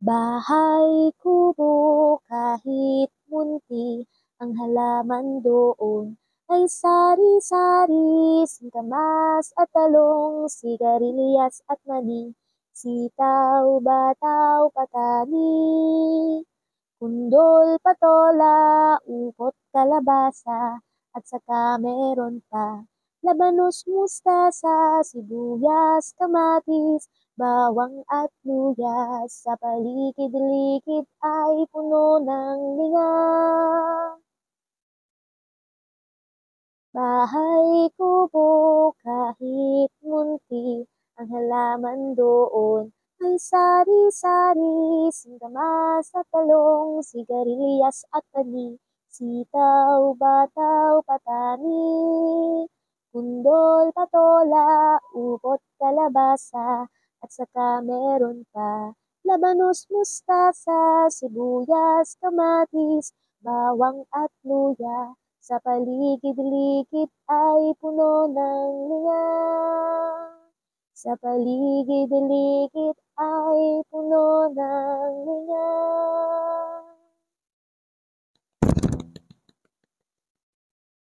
Bahay kubo kahit munti ang halaman doon ay sari-sari, singkamas at talong, sigarilyas at mani, sitaw, bataw, patani, kundol, patola, upot, kalabasa, at saka meron pa labanos, mustasa, sibuyas, kamatis, bawang at luya. Sa paligid-likid ay puno ng linga. Bahay kubo kahit munti ang halaman doon ay sari-sari, singkamas at talong, sigarilyas at tani, sitaw, bataw, patani, kundol, patola, upot, kalabasa, at saka meron pa labanos, mustasa, sibuyas, kamatis, bawang at luya. Sa paligid-likid ay puno ng linga. Sa paligid-likid ay puno ng